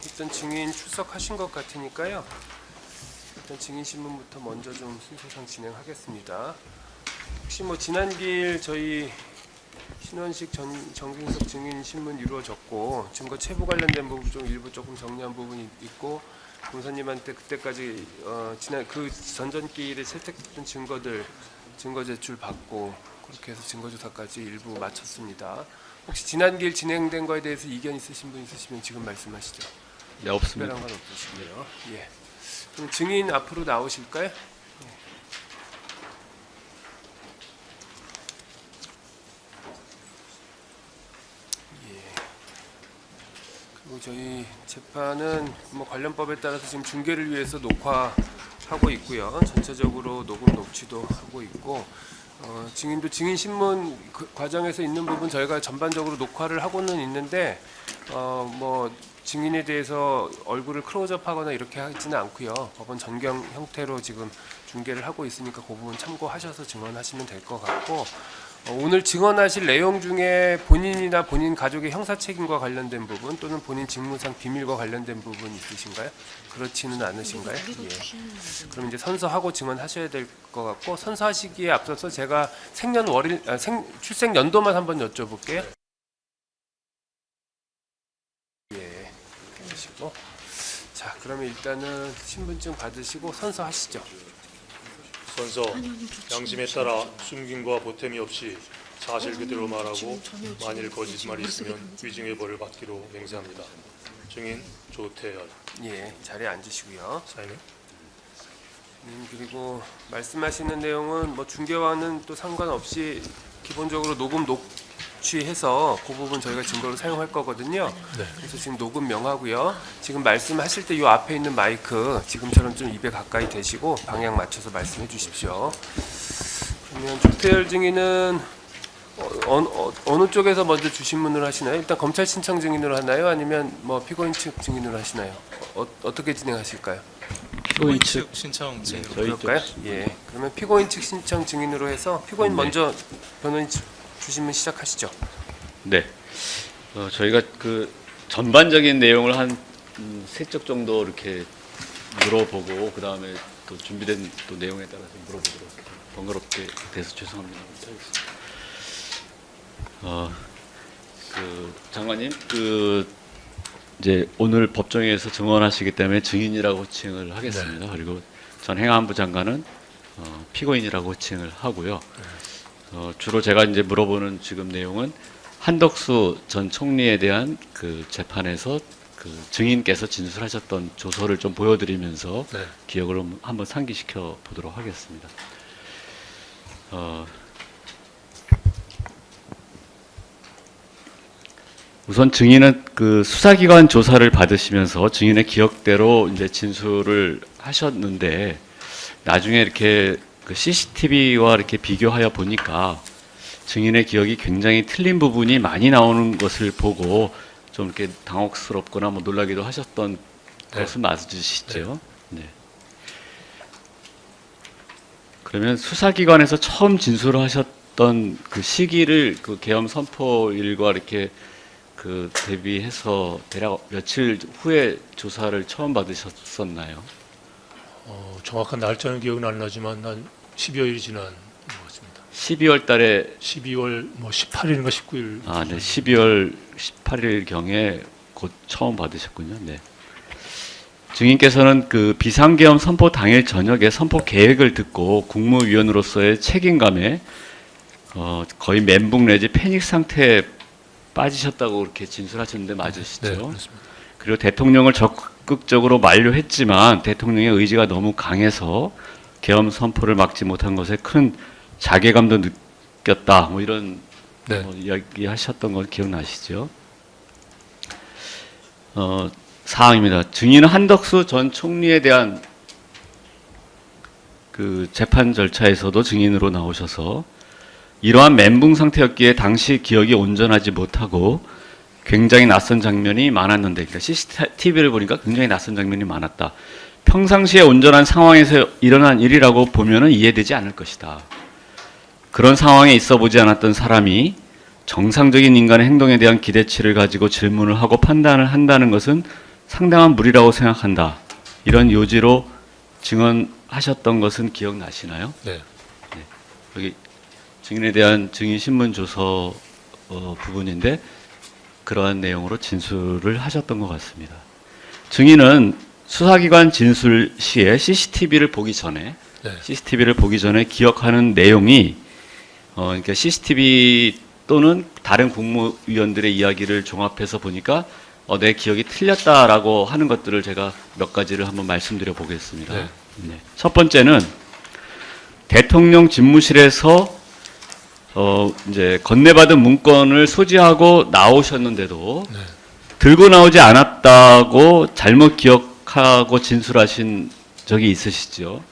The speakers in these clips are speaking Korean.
일단 증인 출석하신 것 같으니까요. 일단 증인 신문부터 먼저 좀 순서상 진행하겠습니다. 혹시 뭐 지난길 저희 신원식 정진석 증인 신문 이루어졌고 증거 체부 관련된 부분 좀 일부 조금 정리한 부분이 있고 검사님한테 그때까지 지난 그 전전길에 채택됐던 증거 제출 받고 그렇게 해서 증거 조사까지 일부 마쳤습니다. 혹시 지난길 진행된 거에 대해서 이견 있으신 분 있으시면 지금 말씀하시죠. 네, 없습니다. 특별한 건 없으시고요. 예. 그럼 증인 앞으로 나오실까요? 그리고 저희 재판은 뭐 관련법에 따라서 지금 중계를 위해서 녹화하고 있고요. 전체적으로 녹음 녹취도 하고 있고 증인도 증인 신문 그 과정에서 있는 부분 저희가 전반적으로 녹화를 하고는 있는데 뭐 증인에 대해서 얼굴을 클로즈업하거나 이렇게 하지는 않고요. 법원 전경 형태로 지금 중계를 하고 있으니까 그 부분 참고하셔서 증언하시면 될 것 같고 오늘 증언하실 내용 중에 본인이나 본인 가족의 형사 책임과 관련된 부분 또는 본인 직무상 비밀과 관련된 부분 있으신가요? 그렇지는 않으신가요? 예. 그럼 이제 선서하고 증언하셔야 될 것 같고 선서하시기에 앞서서 제가 출생 연도만 한번 여쭤볼게요. 예. 그러시고 자 그러면 일단은 신분증 받으시고 선서하시죠. 선서 양심에 따라 숨김과 보탬이 없이 사실 그대로 말하고 만일 거짓말이 있으면 위증의 벌을 받기로 맹세합니다. 증인 조태열. 예, 자리에 앉으시고요. 사인을. 그리고 말씀하시는 내용은 뭐 중계와는 또 상관없이 기본적으로 녹음 녹취해서 그 부분 저희가 증거로 사용할 거거든요. 네. 그래서 지금 녹음 명하고요. 지금 말씀하실 때 이 앞에 있는 마이크 지금처럼 좀 입에 가까이 대시고 방향 맞춰서 말씀해 주십시오. 그러면 조태열 증인은 어느 쪽에서 먼저 주신문을 하시나요? 일단 검찰 신청 증인으로 하나요? 아니면 뭐 피고인 측 증인으로 하시나요? 어떻게 진행하실까요? 피고인 측 신청 증인으로 저희 그럴까요? 예. 그러면 피고인 측 신청 증인으로 해서 피고인 네. 먼저 변호인 주신문 시작하시죠. 네. 저희가 그 전반적인 내용을 한 세 쪽 정도 이렇게 물어보고 그 다음에 또 준비된 또 내용에 따라서 물어보도록 번거롭게 돼서 죄송합니다. 그 장관님 이제 오늘 법정에서 증언하시기 때문에 증인이라고 호칭을 하겠습니다. 그리고 전 행안부 장관은 피고인이라고 호칭을 하고요. 주로 제가 이제 물어보는 지금 내용은 한덕수 전 총리에 대한 그 재판에서 그 증인께서 진술하셨던 조서를 좀 보여드리면서 기억을 한번 상기시켜 보도록 하겠습니다. 우선 증인은 그 수사기관 조사를 받으시면서 증인의 기억대로 이제 진술을 하셨는데 나중에 이렇게 그 CCTV와 이렇게 비교하여 보니까 증인의 기억이 굉장히 틀린 부분이 많이 나오는 것을 보고 좀 이렇게 당혹스럽거나 뭐 놀라기도 하셨던 것은 맞으시죠? 네. 그러면 수사기관에서 처음 진술을 하셨던 그 시기를 그 계엄 선포일과 이렇게 그 대비해서 대략 며칠 후에 조사를 처음 받으셨었나요? 정확한 날짜는 기억은 안 나지만 한 10여일이 지난 것 같습니다. 12월 달에 12월 뭐 18일인가 19일. 네. 12월 18일 경에 곧 처음 받으셨군요. 네. 증인께서는 그 비상계엄 선포 당일 저녁에 선포 계획을 듣고 국무위원으로서의 책임감에 거의 멘붕 내지 패닉 상태에 빠지셨다고 그렇게 진술하셨는데 맞으시죠? 네, 그렇습니다. 그리고 대통령을 적극적으로 만류했지만 대통령의 의지가 너무 강해서 계엄 선포를 막지 못한 것에 큰 자괴감도 느꼈다. 뭐 이런 뭐 이야기하셨던 걸 기억나시죠? 사항입니다. 증인은 한덕수 전 총리에 대한 그 재판 절차에서도 증인으로 나오셔서 이러한 멘붕 상태였기에 당시 기억이 온전하지 못하고 굉장히 낯선 장면이 많았는데, 그러니까 CCTV를 보니까 굉장히 낯선 장면이 많았다. 평상시에 온전한 상황에서 일어난 일이라고 보면은 이해되지 않을 것이다. 그런 상황에 있어 보지 않았던 사람이 정상적인 인간의 행동에 대한 기대치를 가지고 질문을 하고 판단을 한다는 것은 상당한 무리라고 생각한다. 이런 요지로 증언하셨던 것은 기억나시나요? 네. 여기 증인에 대한 증인 신문 조서 부분인데 그러한 내용으로 진술을 하셨던 것 같습니다. 증인은 수사기관 진술 시에 CCTV를 보기 전에 기억하는 내용이 그러니까 CCTV 또는 다른 국무위원들의 이야기를 종합해서 보니까 내 기억이 틀렸다라고 하는 것들을 제가 몇 가지를 한번 말씀드려 보겠습니다. 네. 네. 첫 번째는 대통령 집무실에서 이제 건네받은 문건을 소지하고 나오셨는데도 네. 들고 나오지 않았다고 잘못 기억하고 진술하신 적이 있으시죠?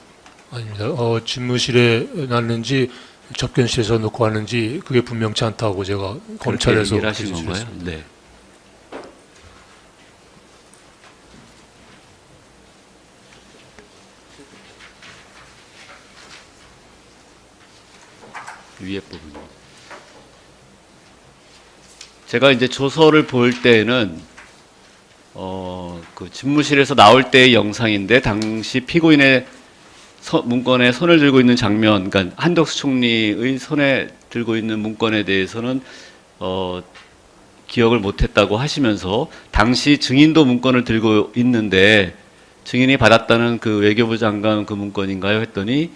아닙니다. 집무실에 놨는지 접견실에서 놓고 왔는지 그게 분명치 않다고 제가 검찰에서 얘기를 하신 건가요? 진술했습니다. 네. 위에 부분. 제가 이제 조서를 볼 때는 그 집무실에서 나올 때의 영상인데 당시 피고인의 문건에 손을 들고 있는 장면, 그러니까 한덕수 총리의 손에 들고 있는 문건에 대해서는 기억을 못했다고 하시면서 당시 증인도 문건을 들고 있는데 증인이 받았다는 그 외교부 장관 그 문건인가요? 했더니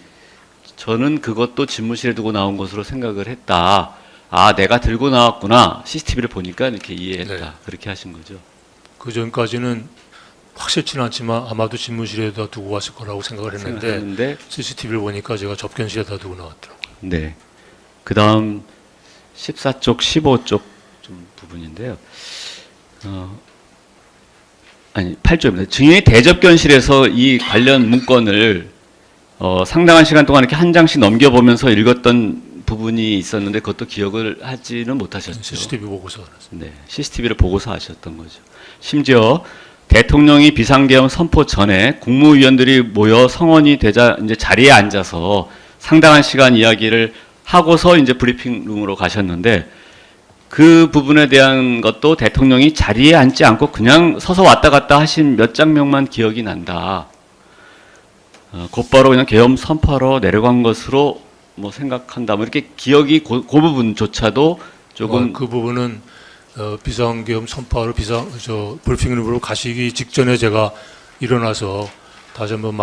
저는 그것도 집무실에 두고 나온 것으로 생각을 했다. 아, 내가 들고 나왔구나. CCTV를 보니까 이렇게 이해했다. 네. 그렇게 하신 거죠. 그 전까지는 확실치는 않지만 아마도 집무실에다 두고 왔을 거라고 생각을 했는데 생각했는데, CCTV를 보니까 제가 접견실에다 두고 나왔더라고요. 네. 그 다음 14쪽, 15쪽 좀 부분인데요. 아니, 8쪽입니다. 증인이 대접견실에서 이 관련 문건을 상당한 시간 동안 이렇게 한 장씩 넘겨보면서 읽었던 부분이 있었는데 그것도 기억을 하지는 못하셨죠. CCTV 보고서 알았습니다. 네, CCTV를 보고서 하셨던 거죠. 심지어 대통령이 비상계엄 선포 전에 국무위원들이 모여 성원이 되자 이제 자리에 앉아서 상당한 시간 이야기를 하고서 이제 브리핑룸으로 가셨는데 그 부분에 대한 것도 대통령이 자리에 앉지 않고 그냥 서서 왔다 갔다 하신 몇 장면만 기억이 난다. 곧바로 그냥 계엄 선포하러 내려간 것으로 뭐 생각한다. 뭐 이렇게 기억이 그 부분조차도 조금 그 부분은 비상계엄 선포하러 브리핑룸으로 가시기 직전에 제가 일어나서 다시 한번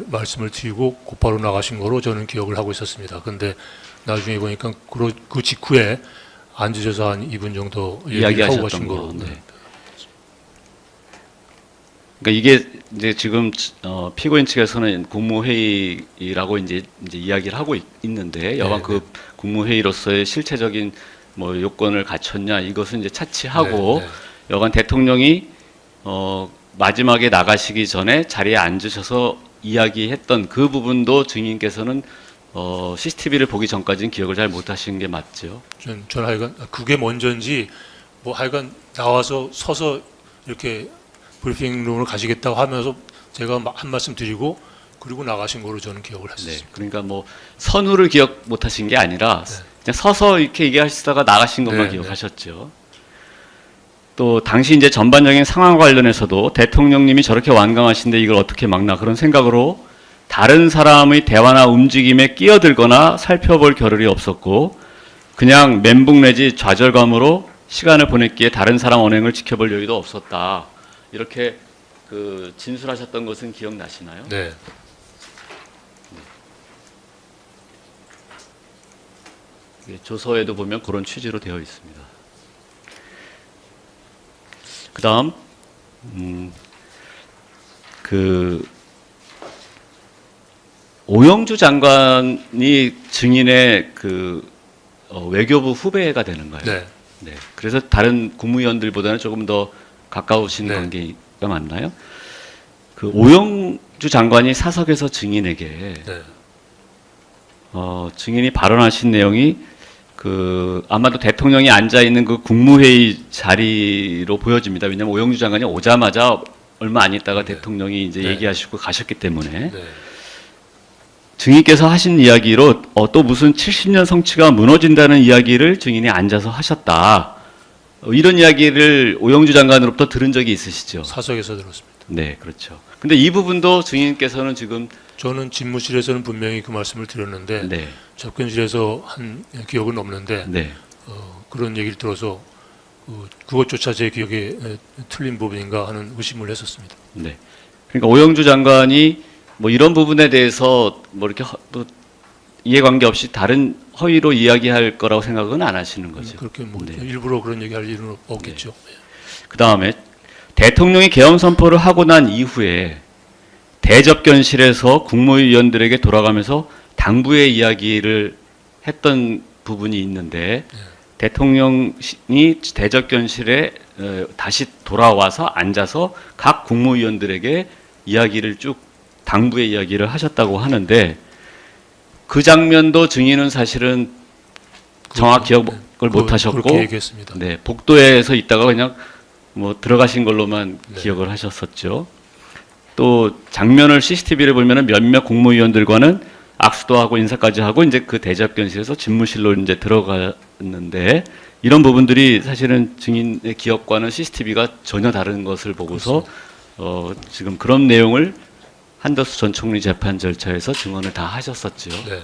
말씀을 드리고 곧바로 나가신 거로 저는 기억을 하고 있었습니다. 근데 나중에 보니까 그 직후에 앉으셔서 한 2분 정도 얘기하고 가신 이야기하셨던 거로. 거. 네. 그러니까 이게 이제 지금 피고인 측에서는 국무회의라고 이제 이야기를 하고 있는데 여간 그 국무회의로서의 실체적인 뭐 요건을 갖췄냐 이것은 이제 차치하고 여간 대통령이 마지막에 나가시기 전에 자리에 앉으셔서 이야기했던 그 부분도 증인께서는 CCTV를 보기 전까지는 기억을 잘 못하시는 게 맞죠. 전 하여간 그게 먼저인지 뭐 하여간 나와서 서서 이렇게 브리핑룸으로 가시겠다고 하면서 제가 한 말씀 드리고 그리고 나가신 거로 저는 기억을 네, 했습니다. 그러니까 뭐 선후를 기억 못하신 게 아니라 그냥 서서 이렇게 얘기하시다가 나가신 것만 네, 기억하셨죠. 또 당시 이제 전반적인 상황 관련해서도 대통령님이 저렇게 완강하신데 이걸 어떻게 막나 그런 생각으로 다른 사람의 대화나 움직임에 끼어들거나 살펴볼 겨를이 없었고 그냥 멘붕 내지 좌절감으로 시간을 보냈기에 다른 사람 언행을 지켜볼 여유도 없었다. 이렇게 그 진술하셨던 것은 기억나시나요? 네. 조서에도 보면 그런 취지로 되어 있습니다. 그다음 그 오영주 장관이 증인의 그 외교부 후배가 되는 거예요. 네. 네. 그래서 다른 국무위원들보다는 조금 더 가까우신 네. 관계가 맞나요? 그 오영주 장관이 사석에서 증인에게 네. 증인이 발언하신 내용이 그 아마도 대통령이 앉아 있는 그 국무회의 자리로 보여집니다. 왜냐하면 오영주 장관이 오자마자 얼마 안 있다가 대통령이 이제 얘기하시고 가셨기 때문에 네. 증인께서 하신 이야기로 또 무슨 70년 성취가 무너진다는 이야기를 증인이 앉아서 하셨다. 이런 이야기를 오영주 장관으로부터 들은 적이 있으시죠? 사석에서 들었습니다. 네, 그렇죠. 근데 이 부분도 증인께서는 지금 저는 집무실에서는 분명히 그 말씀을 드렸는데 네, 접견실에서 한 기억은 없는데 네, 그런 얘기를 들어서 그것조차 제 기억에 틀린 부분인가 하는 의심을 했었습니다. 네. 그러니까 오영주 장관이 뭐 이런 부분에 대해서 뭐 이렇게 뭐 이해관계 없이 다른 허위로 이야기할 거라고 생각은 안 하시는 거죠. 그렇게 뭐 네. 일부러 그런 얘기할 일은 없겠죠. 그 다음에 대통령이 계엄 선포를 하고 난 이후에 대접견실에서 국무위원들에게 돌아가면서 당부의 이야기를 했던 부분이 있는데 대통령이 대접견실에 다시 돌아와서 앉아서 각 국무위원들에게 이야기를 쭉 당부의 이야기를 하셨다고 하는데 그 장면도 증인은 사실은 정확 기억을 못 하셨고 그렇게 얘기했습니다. 네, 복도에서 있다가 그냥 뭐 들어가신 걸로만 네. 기억을 하셨었죠. 또 장면을 CCTV를 보면은 몇몇 국무위원들과는 악수도 하고 인사까지 하고 이제 그 대접견실에서 집무실로 이제 들어갔는데 이런 부분들이 사실은 증인의 기억과는 CCTV가 전혀 다른 것을 보고서 지금 그런 내용을 한덕수 전 총리 재판 절차에서 증언을 다 하셨었죠. 네.